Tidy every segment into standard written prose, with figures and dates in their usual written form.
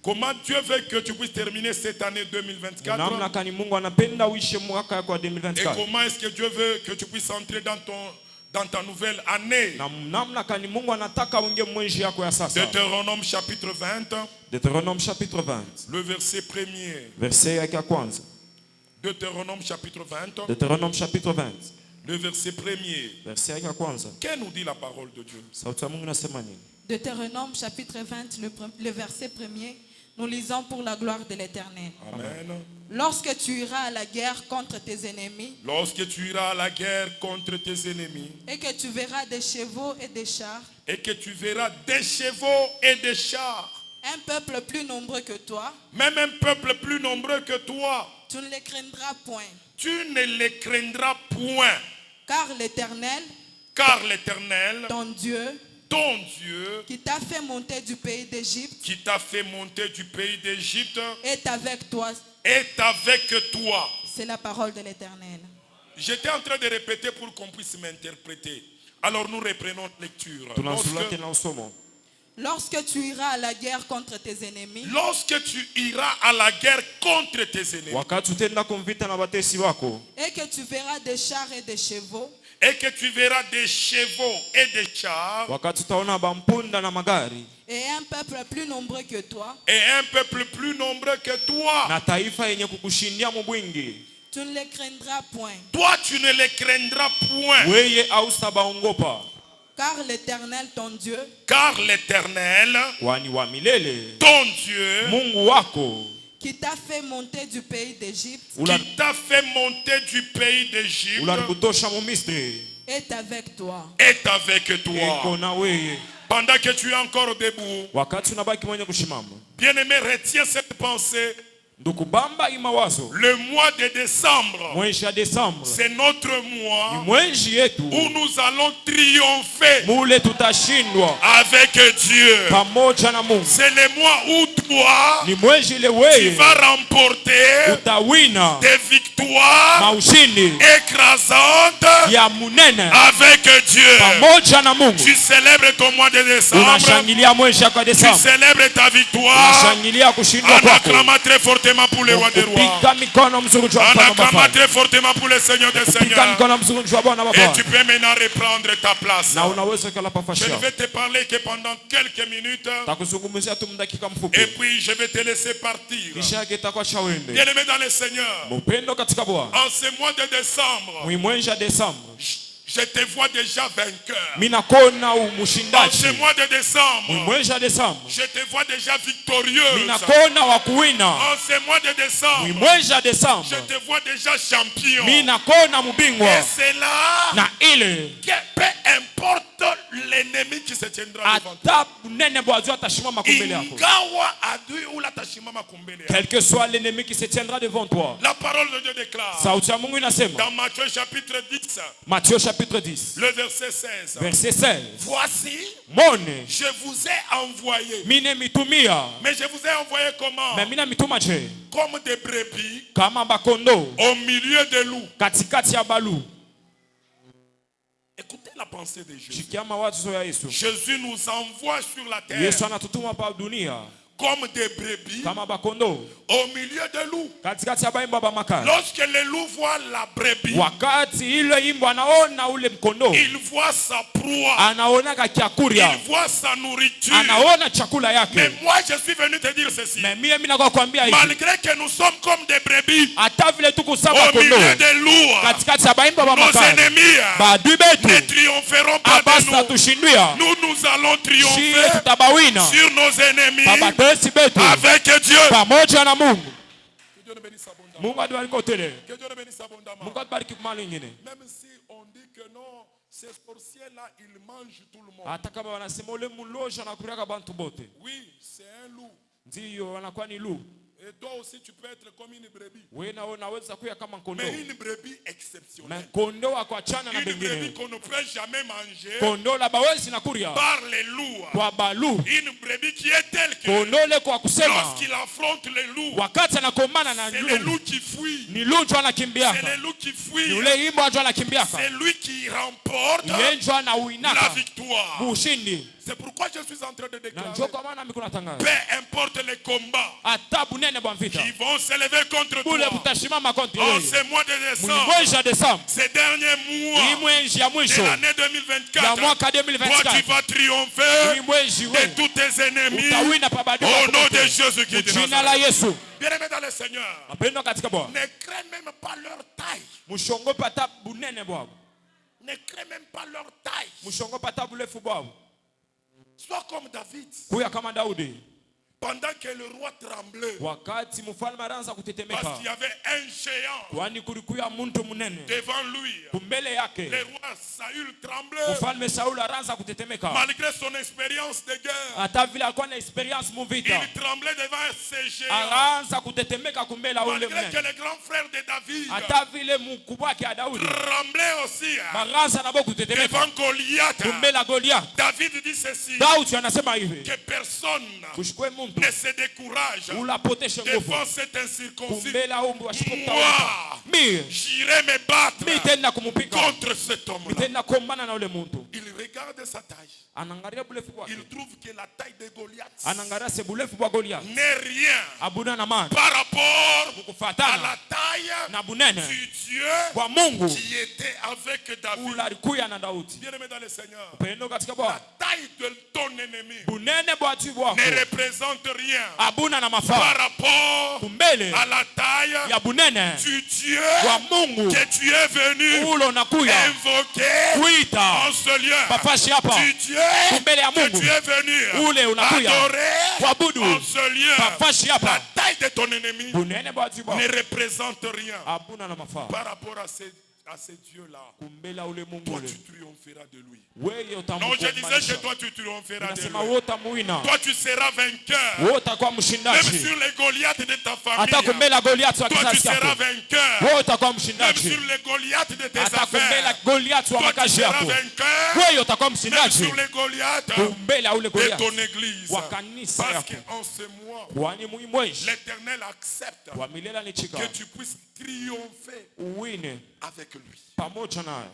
Comment Dieu veut que tu puisses terminer cette année 2024? namna kani Mungu anapenda uishe mwaka kwa Et 2024. comment est-ce que Dieu veut que tu puisses entrer dans ta nouvelle année? Na namna kani Mungu anataka uingie mwenji yako ya sasa. Deutéronome chapitre 20. Deutéronome chapitre 20. Le verset 1er. Verset yake ya kwanza. Deutéronome chapitre 20. Deutéronome chapitre 20. Le verset 1er. Verset yake ya kwanza. Qu'est-ce nous dit la parole de Dieu? Sauti ya Mungu inasema nini? Deutéronome chapitre 20, le verset 1er, nous lisons pour la gloire de l'Éternel. Amen. Lorsque tu iras à la guerre contre tes ennemis, Lorsque tu iras à la guerre contre tes ennemis, et que tu verras des chevaux et des chars, et que tu verras des chevaux et des chars, un peuple plus nombreux que toi, même un peuple plus nombreux que toi, tu ne les craindras point. tu ne les craindras point, Car l'Éternel, car l'Éternel, ton Dieu, ton Dieu, qui t'a fait monter du pays d'Égypte, qui t'a fait monter du pays d'Égypte, est avec toi. est avec toi. C'est la parole de l'Éternel. J'étais en train de répéter pour qu'on puisse m'interpréter. Alors nous reprenons la lecture. Tunasoma tena usomo. Lorsque tu iras à la guerre contre tes ennemis, Lorsque tu iras à la guerre contre tes ennemis, Wakati utaenda kumvita na watesi wako, et que tu verras des chars et des chevaux, et que tu verras des chevaux et des chars, wakati utaona bampunda na magari, et un peuple plus nombreux que toi, et un peuple plus nombreux que toi, na taifa yenye kukushindia mubwingi, tu ne les craindras point. toi tu ne les craindras point. weye ausitabaongopa, Car l'Éternel, ton Dieu, Car l'Éternel, kwani wa milele ton Dieu, Mungu wako qui t'a fait monter du pays d'Égypte, qui t'a fait monter du pays d'Égypte, ulikutosha mu Misri, est avec toi. est avec eko toi. na weye. Pendant que tu es encore debout, Wakati unabaki mwenye kushimama, bien-aimé, retiens cette pensée. ndukubamba imawazo, Le mois de décembre, mwenji ya Desemba c'est notre ni mois mwenji yetu, où nous allons triompher mule tutashindwa avec Dieu. pamoja na Mungu. C'est le mois où toi, Ni mwenji ile tu weye vas remporter utawina des victoires maushindi écrasantes ya munene avec Dieu. pamoja na Mungu. Tu célèbres ton mois de décembre. Unashangilia mwenji yako ya Tu Desemba, célèbres ta victoire unashangilia kushindwa en kwako, acclamant très fortement pour le roi des rois. kupika mikono mzuri wa En Bwana acclamant Baba, très fortement pour le Seigneur des kupika Seigneurs. mikono mzuri wa Bwana Et Baba, tu peux maintenant reprendre ta place. na unaweza kala Je pafashia. ne vais te parler que pendant quelques minutes. Takuzungumzia tu mdakika mfupi, Et puis je vais te laisser partir. kisha yake itakuwa shawende. Bien-aimé dans le Seigneur, Mupendo katika Bwana, en ce mois de décembre, mwimwenji ya Desemba, je te vois déjà vainqueur. mina kona En umushindaji. ce mois de décembre, Mwimwenji ya Desemba, je te vois déjà victorieuse. mina kona wa kuwina. En ce mois de décembre, Mwimwenji ya je Desemba, te vois déjà champion. mina kona Et mubingwa. c'est là Na ile que peu importe l'ennemi qui se tiendra devant toi. ata nene bwazo atashimama kumbele yako, Ingawa adui ula tashimama kumbele yako. quel que soit l'ennemi qui se tiendra devant toi. La parole de Dieu déclare Sauti ya Mungu inasema, dans Matthieu chapitre 10, Matthieu chapitre 10 le verset 16. verset 16, Voici, mone je vous ai envoyé. mine mitumia, Mais je vous ai envoyé comment? me mina mituma je Comme des brebis kama bakondo au milieu des loups. katikati ya balu. Écoutez la pensée de Jésus. Shikia mawazo ya Yesu. Jésus nous envoie sur la terre Yesu anatutuma pa dunia comme des brebis kama bakondo au milieu des loups. katikati ya baimba ba makari. Lorsque le loup voit la brebis, Wakati ile imbo anaona ule mkondo, il voit sa proie, anaona kakiakuria, il voit sa nourriture. anaona chakula Mais yake. moi, je suis venu te dire ceci. Me mie mina kwa kuambia hivi, Malgré que nous sommes comme des brebis hata vile tuko sawa au kondo milieu des loups, katikati ya baimba ba nos makari, ennemis baadui ne betu triompheront pas de abasa nous. tushindwia, Nous allons shie triompher tutabawina sur nos ennemis babatesi betu avec Dieu. pamoja na Mungu. Que Dieu nous bénisse abondamment. Mungu atubariki tele, Que Dieu nous bénisse abondamment. Mungu atubariki kwa lingine. Même si on dit que non, ces sorciers-là, ils mangent tout le monde. Hata kama wanasema ule muloja anakuriaka bantu bote, Oui, c'est un loup. ndiyo wanakuwa ni lu. Et toi aussi, tu peux être comme une brebis. Wewe na unaweza kuya kama kondo, Mais une brebis exceptionnelle. na kondo wa kuachana na Une brebis bengine, qu'on ne peut jamais manger kondo la bawezi na kuria par les loups. kwa balu, Une brebis qui est telle que kondo le kwa kusema lorsqu'il affronte les loups, wakati anakomana na c'est le lu loup qui fuit. ni lu njo C'est anakimbiaka, le loup qui ni fuit. ule imbo njo anakimbiaka, C'est lui qui remporte yeye njo la anawinaka victoire. bushindi. C'est pourquoi je suis en train de Na déclarer. njoo kwa maana mimi kunatangaza. Peu importe les combats Hata bunene bwa vita. qui vont s'élever contre Bule toi. butashimama konti En wewe. ce mois de décembre, Mwezi wa Desemba. ces derniers Hii mois mwezi ya de mwisho l'année ya 2024, mwaka toi tu 2024. vas triompher Hii mwezi de wewe tous tes ennemis utawina pa badui au wako nom de wote. Jésus-Christ de Jina la Nazareth. Yesu. Bien-aimés dans le Seigneur, Mapendo katika Bwana. ne crains même pas leur taille. Mushongope hata bunene bwabo. Ne crains même pas leur taille. Mushongope hata burefu bwabo. Sois comme David. Kuya kama Daudi. Pendant que le roi tremblait, Wakati mfalme anaanza parce kutetemeka. qu'il y avait un géant Kwani kulikuwa mtu munene. devant lui. Kumbele yake. Le roi Saül tremblait Mfalme Sauli anaanza kutetemeka. malgré son expérience de guerre. Hata vile alikuwa na experience mu vita. Il tremblait devant ces géants. Anaanza kutetemeka kumbele ule Malgré que mnene. le grand frère de David Hata vile mkubwa wake Daudi. tremblait aussi Banaanza nabo kutetemeka. devant Goliath. Kumbele Goliath. David dit ceci, Daudi anasema hivi. que personne Kushikwe mtu ne se décourage ulapoteshe nguvu. devant cet incirconcis. Kumbela umbu washikopta. Moi, Mimi j'irai me battre tena kumupika. contre cet homme-là. Tena kombana na ule muntu. Il regarde sa taille. Anangalia burefu bwake. Il trouve que la taille de Goliath Anangalia se burefu bwa Goliath. n'est rien Abuna na maana. par rapport à Kufatana la taille na bunene du Dieu kwa Mungu qui était avec David. ule alikuya na Daudi. Bien-aimé dans le Seigneur, Pendo katika la Bwana. taille de ton ennemi Bunene bwa tu bwako. ne représente rien Abuna na par mafaa. rapport Kumbele à la taille ya bunene du Dieu kwa Mungu que tu es venu ule unakuya invoquer kuita en ce lieu. papashi hapa. Du Dieu Kumbele ya que Mungu tu es venu ule unakuya adorer kuabudu en ce lieu. papashi La hapa. taille de ton ennemi Bunene bwa tu bwako. ne représente rien Abuna na mafaa. par rapport à ces dieux-là. Kumbela ule Mungu Toi, ule. tu triompheras de lui. Wewe Non, je disais que utamkombanisha. toi, tu triompheras de Nasema lui. wote muina. Toi, tu seras vainqueur. Wewe utakuwa Même mshindaji. sur les Goliaths de ta Hata famille. kumbela Goliath wa Toi, tu kizazi seras chako. vainqueur. Wewe utakuwa Même mshindaji. sur les Goliaths de tes Hata kumbela affaires. Goliath wa Toi, tu makazi seras yako. vainqueur. Wewe utakuwa Même mshindaji. sur les Goliaths Kumbela ule de Goliath ton église. wa kanisa Parce yako. qu'en ce mois, Kwani mwezi l'Éternel accepte wa milele ni chika. que tu puisses triompher Uwine avec lui. pamoja naye.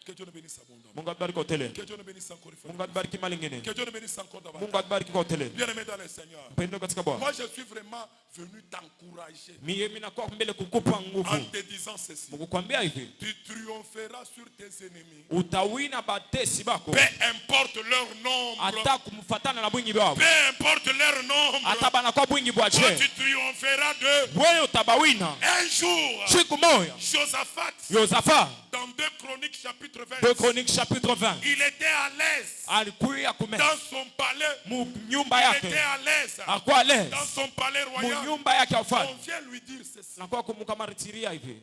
Que Dieu nous bénisse abondamment. Mungu atubariki hoteli. Que Dieu nous bénisse encore une fois. Mungu atubariki mali nyingine. Que Dieu nous bénisse encore Mungu davantage. atubariki kwa hoteli. Bien-aimé dans le Seigneur. Pendo katika Bwana. Moi, je suis vraiment venu t'encourager Mimi nakuwa mbele kukupa en nguvu. te disant ceci. Mukukwambia hivi. Tu triompheras sur tes ennemis. Utawina batesi bako. Peu importe leur nombre. Hata kumfatana na bwingi bwabo. Peu importe leur nombre. Hata banakuwa bwingi Toi, bwache. tu triompheras de Wewe utabawina. un jour. Siku moja. Josaphat, Yosafa. dans 2 Chroniques chapitre 20, 2 Chroniques chapitre 20. il était à l'aise Alikuya kumea. dans son palais. Mu nyumba Il yake. était à l'aise Akuwa lez. dans son palais Mu royal. nyumba yake ya ufalme. On vient lui dire ceci. Nakuwa kumukamaritiria hivi.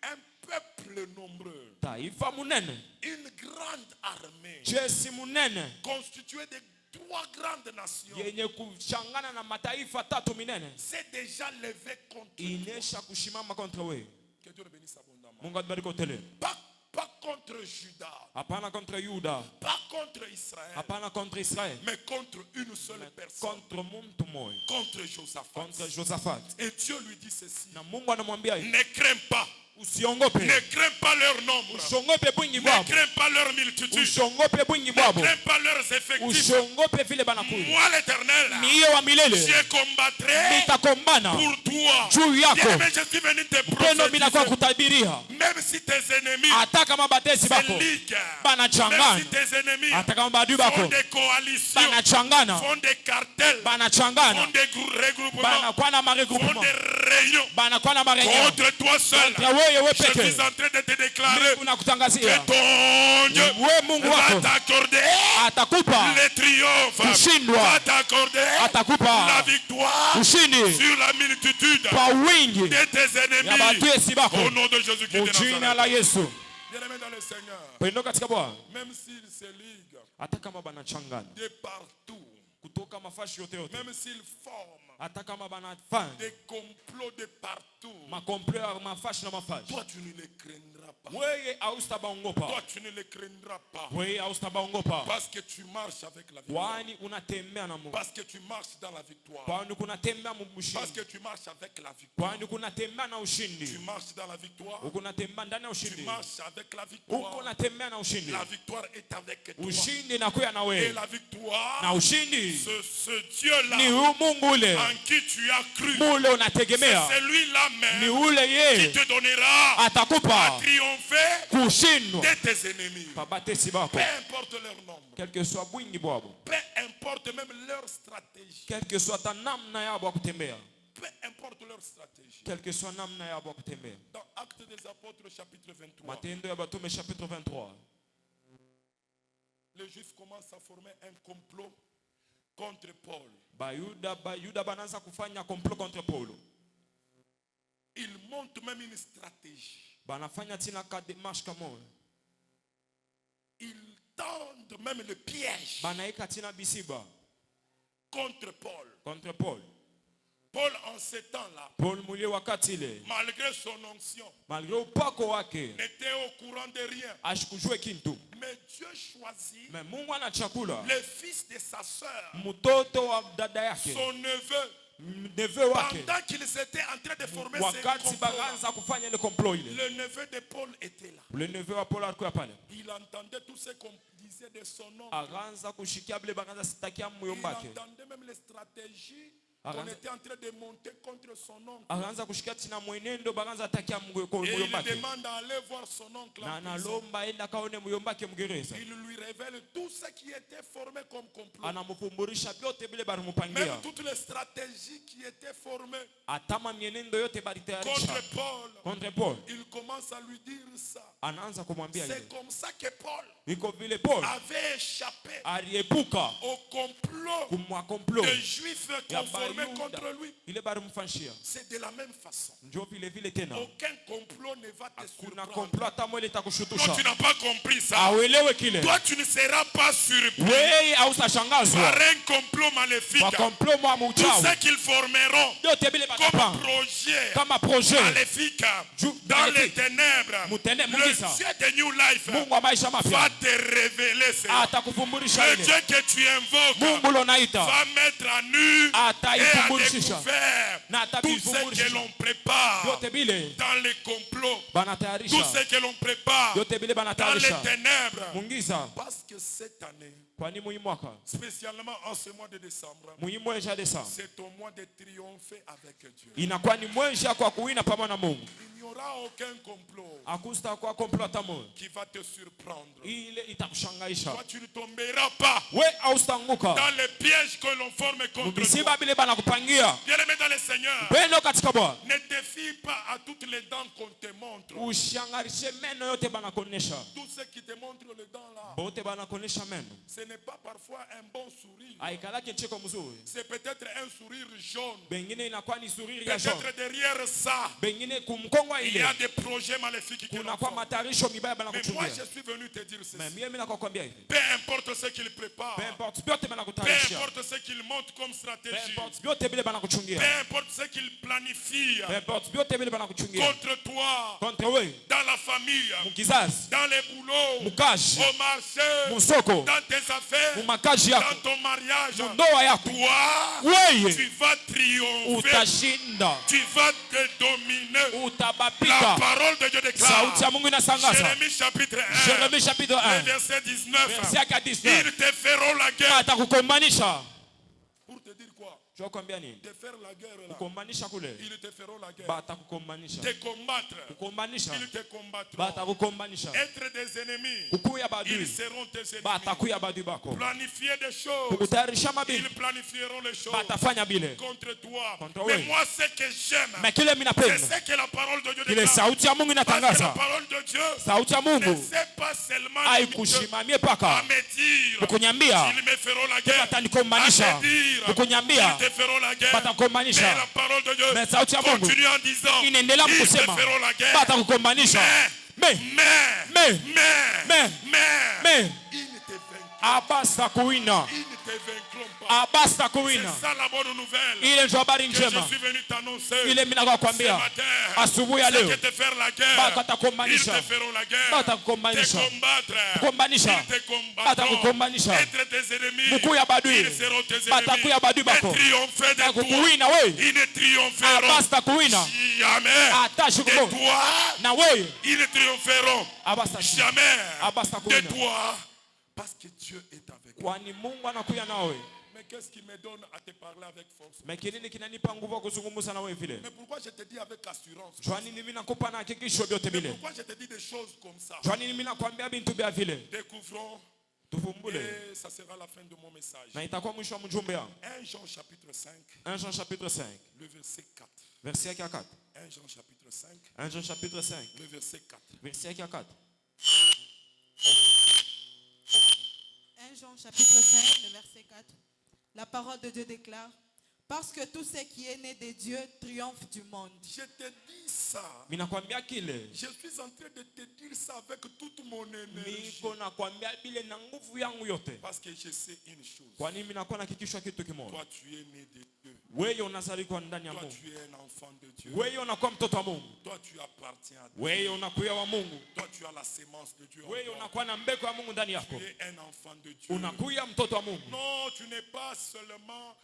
Un peuple nombreux, Taifa munene. une grande armée Jeshi munene. constituée de 3 grandes nations Yenye kushangana na mataifa tatu minene. s'est déjà levée contre toi. Inesha kushimama kontra wewe. Que Dieu le bénisse abondamment. Mungu atubariki hoteli. Pas contre Juda, Hapana kontra Yuda. pas contre Israël, Hapana kontra Israeli. mais contre une seule personne, Kontra mtu mmoja. contre Josaphat. Kontra Josaphat. Et Dieu lui dit ceci. Na Mungu anamwambia hivi. Ne crains pas. Usiongope. Ne crains pas leur nombre. Usiongope bwingi Ne bwabo. crains pas leur multitude. Usiongope bwingi Ne bwabo. crains pas leurs effectifs. Usiongope vile banakuja. Moi, l'Éternel, Miye wa milele. je combattrai Nitakombana pour toi. juu yako. Bien-aimé, je suis venu te Pendo mimi nakuwa prophétiser. kutabiria. Même si tes ennemis Hata kama batesi se bako liguent, banachangana. même si tes ennemis Hata kama badui font bako des coalitions, banachangana. font des cartels, font Banachangana. des regroupements, Banakuwa na font maregroupement. des réunions Banakuwa na mareunion. contre toi seul. Kontra wewe Je suis peke. en train de te déclarer Mungu nakutangazia. que ton Dieu Wewe Mungu va wako t'accorder atakupa le triomphe, kushindwa. va t'accorder Atakupa la victoire ushindi sur la multitude kwa wingi de tes ya ennemis. batesi bako. Au nom de Jésus-Christ de Mujina Nazareth. la Yesu. Bien-aimé dans le Seigneur, Pendo katika Bwana. même s'ils se liguent Hata kama banachangana de partout, kutoka mafashi yote yote. même s'ils forment hata kama banafanya des complots de partout, makomplot ya mafashi na mafashi, toi tu ne les craindras pas. wewe haustabaongopa, Toi tu ne les craindras pas. wewe haustabaongopa, Parce que tu marches avec la victoire. kwani unatembea na Mungu, Parce que tu marches dans la victoire. kwani kunatembea Parce mshindi, que tu marches avec la victoire. kwani kunatembea na Tu ushindi, marches dans la victoire. ukunatembea ndani ya Tu ushindi, marches avec la uko victoire. unatembea na ushindi, La victoire est avec toi. ushindi nakuya na Et wewe, la victoire, na ushindi ce Dieu-là ni huyu Mungu ule en qui tu as cru, mule c'est unategemea, celui-là ni même ule qui yeye te donnera à atakupa triompher kushindwa de tes ennemis. kwa batesi bako, Peu importe leur nombre, quel que soit bwingi bwabo, peu importe même leur stratégie, quel que soit ta namna yabo ya kutembea, peu importe leur stratégie. quel que soit namna yabo ya kutembea. Dans Actes des Apôtres chapitre 23, Matendo ya Batume chapitre 23, les Juifs commencent à former un complot contre Paul. Bayuda banaanza kufanya complot contre Paulo, Ils montent même une stratégie. banafanya tina ka demarche kama Ils tendent même le piège banaika tina bisiba contre Paul. contre Paul. Paul en ces temps-là, Paul mulie wakati ile, malgré son onction, malgré upako wake n'était au courant de rien. ashikujue kintu, Mais Dieu choisit me Mungu ana chakula le fils de sa sœur, mtoto wa dada yake, son neveu, neveu wake, pendant qu'ils étaient en train de former ce wakati complot. bakaanza kufanya ile complot ile, Le neveu de Paul était là. ule neveu wa Paul alikuwa pale, Il entendait tout ce qu'on disait de son nom. akaanza kushikia bile bakaanza sitakia Il muyombake, entendait même les stratégies Arrange- qu'on était en train de monter contre son oncle. akaanza kushikia tina mwenendo bakaanza atakia Et il muyombake, demande à aller voir son oncle na en prison. analomba enda kaone muyombake Mgereza, Il lui révèle tout ce qui était formé comme complot. anamufumburisha vyote vile balimupangia, Même toutes les stratégies qui étaient formées atama mienendo yote balitayarisha contre Paul. contre Paul, Il commence à lui dire ça. anaanza kumwambia ile, C'est comme ça que Paul iko vile Paul avait échappé aliepuka au complot kumwa complot des Juifs ya conformés Bayuda contre lui. ile balimfanshia, C'est de la même façon. njo vile vile tena Aucun complot ne va te kuna surprendre. complot hata mwele Non, tu itakushutusha, n'as pas compris ça. auelewe kile, Toi, tu ne seras pas surpris wewe par hautashangazwa un complot maléfique. kwa complot mwa Tout mchawi, ce qu'ils formeront yote vile comme batapanga projet kama projet maléfique dans les maléfique. ténèbres, Mutende- le Mungiza. Dieu de New Life Mungu wa maisha va mapya te révéler cela. atakufumburisha Le ile, Dieu que tu invoques Mungu ulonaita va mettre à nu et à ataifumburishisha découvert na tout ce que atakuifumburisha l'on prépare yote vile dans les complots, tout banatayarisha, ce que l'on prépare yote vile dans les banatayarisha. ténèbres. Mungiza, Parce que cette année, kwani muyi mwaka spécialement en ce mois de décembre, muyi mwezi ya Desemba c'est au mois de triompher avec Dieu. inakuwa ni mwezi kwa kuwina pamoja na Mungu, Il n'y aura aucun complot akusta kwa complot hata moja qui va te surprendre. ile itakushangaisha Toi, tu ne tomberas pas we, austanguka dans les pièges que l'on forme contre toi. mubisiba bile banakupangia. Bien-aimé dans le Seigneur, Pendo katika Bwana, ne te fie pas à toutes les dents qu'on te montre. ushangarishe meno yote banakonesha, Tout ce qui te montre les dents là, bote banakonesha meno, ce n'est pas parfois un bon sourire. aikalaki ncheko mzuri, C'est peut-être un sourire jaune. bengine inakuwa ni suriri ya jaune, Peut-être derrière ça, bengine kumkongwa il y ile a des projets maléfiques qui l'ont kunakuwa fait. matarisho mibaya Mais moi, banakuchungia. je suis venu te dire ceci. Mais mimi nakwambia hivi, Peu importe ce qu'il prépare, peu importe vyote peu banakutayarisha, importe ce qu'il monte comme peu stratégie, importe vyote vile peu banakuchungia, importe ce qu'il planifie peu importe vyote vile banakuchungia contre toi, contre wewe, dans la famille, mukizazi, dans les boulots, mukazi, au marché, musoko, dans tes affaires, mumakazi dans yako, ton mariage, mundoa yako, toi, wewe tu vas triompher, utashinda, tu vas te dominer. La utabapika. parole de Dieu déclare, Sauti ya Mungu inasangaza, Jérémie chapitre 1, Yeremia chapitre 1 verset 19, verset yake ya 19, ils te feront la guerre. atakukombanisha. Pour te dire quoi? Jua kwambia nini? Te faire la guerre là. Kukombanisha kule, Ils te feront la guerre. batakukombanisha. Te combattre. Kukombanisha, Ils te combattront. batakukombanisha. Être des ennemis. Kukuya Ils badui, seront tes ennemis. batakuya badui bako. Planifier des choses. Kukutayarisha mabili, Ils planifieront les choses batafanya bile. contre toi. Contre Mais wewe. moi, ce que j'aime, Mais kile mimi c'est napenda, ce que la parole de Dieu kile déclare. sauti ya Mungu Parce que la inatangaza. parole de Dieu Sauti ya ne Mungu sait pas seulement limiter haikushimamie à paka me dire kukunyambia ils me feront la guerre. batanikombanisha, À me dire kukunyambia ils te feront la guerre. Mais batakukombanisha. la parole de Dieu Mais sauti ya Mungu continue en disant inaendelea ils te kusema feront la guerre. batakukombanisha. Mais Mais ils ne te ils ne te vaincront abasa kuwina, ils ne te vaincront pas. abasta C'est kuwina. ça la bonne nouvelle. Ile ndio habari Que je njema. suis venu t'annoncer. Ile mimi nakwambia asubuhi ya Ceux leo qui te faire la guerre, ils batakukombanisha. te feront la guerre. Batakukombanisha. Te combattre. Kukombanisha. Ils te combattront. Batakukombanisha. Être tes ennemis. Mkuu ya badui. Ils seront tes ennemis. Batakuya badui bako. Et triompher de toi. Kukuwina wewe. Ils ne triompheront Abasta kuwina. jamais Atashi de kubo. toi. Na wewe Ils ne triompheront abasta jamais abasta de kuwina. toi. Parce que Dieu est avec toi. Kwani Mungu anakuya nawe. Mais qu'est-ce qui me donne à te parler avec force? Mais kinini kinanipa nguvu ya kuzungumza na wewe vile? Mais pourquoi je te dis avec assurance? Kwa nini mimi nakupa na hakikisho vyote Mais vile? pourquoi je te dis des choses comme ça? Kwa nini mimi nakwambia bintu vya vile? Découvrons. Tuvumbule. Et ça sera la fin de mon message. Na itakuwa mwisho wa mjumbe wangu. 1 Jean chapitre 5, 1 Jean chapitre 5, le verset 4. verset yake ya 4. 1 Jean chapitre 5, 1 Jean chapitre 5, le verset 4. verset yake ya 4. 1 Jean chapitre 5, le verset 4. La parole de Dieu déclare: parce que tout ce qui est né de Dieu triomphe du monde. Je te dis ça. Mimi nakwambia kile. Je suis en train de te dire ça avec toute mon énergie. Niko nakwambia bile na nguvu yangu yote. Parce que je sais une chose. Kwa nini mimi nakuwa na hakikisho kitu kimoja? Toi, tu es né de Dieu. Wewe unazaliwa ndani ya Toi, Mungu. tu es un enfant de Dieu. Wewe unakuwa mtoto wa Mungu. Toi, tu appartiens à Dieu. Wewe unakuwa wa Mungu. Toi, tu as la sémence de Dieu. en Wewe toi. unakuwa na mbegu ya Mungu ndani Tu yako. es un enfant de Dieu. Unakuwa mtoto wa Mungu. Non, tu n'es pas seulement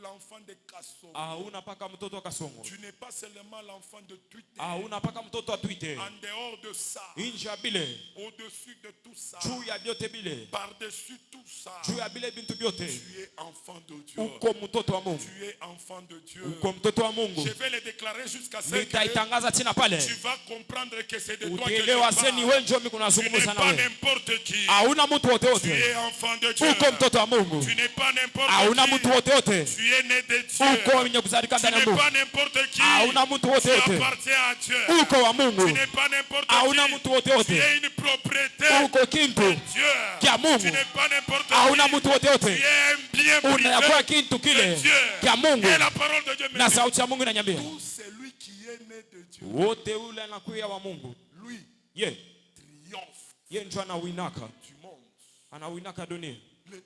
l'enfant de Kasso. Hauna paka mtoto wa Kasongo. Tu n'es pas seulement l'enfant de Twitter. Hauna paka mtoto wa Twitter. En dehors de ça, Nje ya bile, au-dessus de tout ça, juu ya vyote bile, par-dessus tout ça, juu ya bile bintu vyote, tu es enfant de Dieu. uko mtoto wa Mungu. Tu es enfant de Dieu. Uko mtoto wa Mungu. Je vais le déclarer jusqu'à ce que Nitaitangaza tena pale. tu vas comprendre que c'est de toi que je Utaelewa seni parle. wewe ndio mimi Tu kunazungumza n'es na pas wewe. n'importe qui. Hauna mtu wote Tu wote. es enfant de Dieu. Uko mtoto wa Mungu. Tu n'es pas n'importe Hauna qui. mtu wote wote. Tu es né de Dieu. Uko mwenye kuzalika Tu ndani ya n'es Mungu. pas n'importe qui. Hauna mtu wote Tu wote. appartiens à Dieu. Uko wa Mungu. Tu n'es pas n'importe Hauna qui. mtu wote Tu wote. es une propriété Uko kintu de Dieu. kya Mungu. Tu n'es pas n'importe Hauna qui. mtu wote Tu wote. es un bien Unakuwa privé kintu de kile Dieu. kya Mungu. Et la parole de Dieu me Na dit, sauti ya Mungu inaniambia, tout celui qui est né de Dieu, wote ule anakuya wa Mungu. lui Ye, triomphe ye ndio anawinaka. du monde. Anawinaka dunia.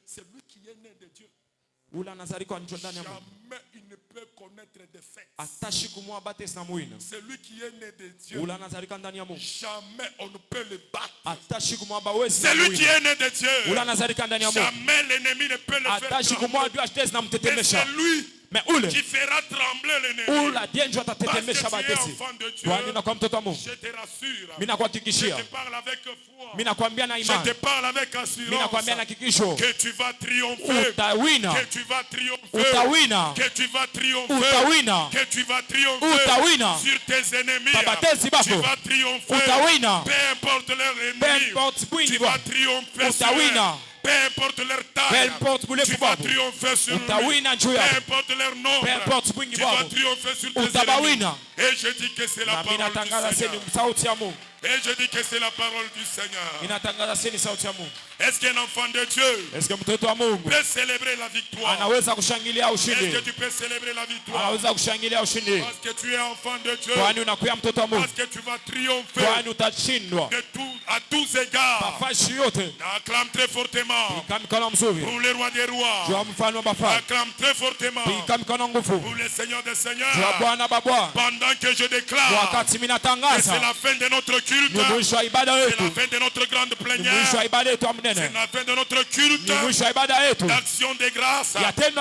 Celui qui est né de Dieu, Ule anazalika njo ndani ya Mungu. jamais il ne peut connaître de fête. Atashi kumwa batesi na muina. Celui qui est né de Dieu, Ule anazalika ndani ya Mungu. jamais on ne peut le battre. Atashi kumwa bawezi na Celui qui muina. est né de Dieu, Ule anazalika ndani ya Mungu. jamais l'ennemi ne peut le faire Atashi kumwa trembler. adui ashtezi na Mais mtetemesha. c'est lui Me ule qui fera trembler l'ennemi. ula ndiye ndio Parce que atatetemesha tu es batesi. enfant de Dieu. Kwani nakuwa mtoto wa Mungu. Je te rassure. Mimi Je nakuhakikishia. te parle avec foi. Mimi nakwambia na Je imani. te parle avec Mimi assurance nakwambia na hakikisho. que tu vas triompher. Utawina. Que tu vas triompher. Utawina. Que tu vas triompher. Utawina. Que tu vas triompher Utawina. sur tes ennemis. Babatezi bako. Tu vas triompher. Utawina. Peu importe leur Peu ennemi. importe bwingi Tu bwa. vas triompher sur Utawina. eux. Peu importe leur Peu taille. importe bule Tu vas bwabo. triompher sur lui. Utawina juu Peu yabo. importe leur nombre. Peu importe bwingi Tu vas bwabo. triompher sur tes ennemis. Utabawina. Et je dis que c'est la Na mimi parole natangaza du seni Seigneur. sauti ya Mungu. Et je dis que c'est la parole du Seigneur. Ninatangaza seni sauti ya Mungu. Est-ce qu'un enfant de Dieu Est-ce que mtoto wa Mungu peut célébrer la victoire? anaweza kushangilia Est-ce ushindi? que tu peux célébrer la victoire? Anaweza kushangilia ushindi. Parce que tu es enfant de Dieu. Kwani unakuya mtoto wa Mungu. Parce que tu vas triompher Kwani utashindwa. de tout, à tous égards. Mafashi yote. Acclame très fortement Pika mikono mzuri. pour le roi des rois. Jua mfalme wa mafalme. Acclame très fortement Pika mikono nguvu. pour le Seigneur des Jua seigneurs. Bwana babwa. Pendant que je déclare Wakati mimi que c'est natangaza la fin de notre culte, ni mwisho wa ibada c'est yetu. la fin de notre grande Ni plénière, mwisho wa ibada yetu ya c'est mnene. la fin de notre culte Ni mwisho wa ibada yetu d'action de grâce. ya tendo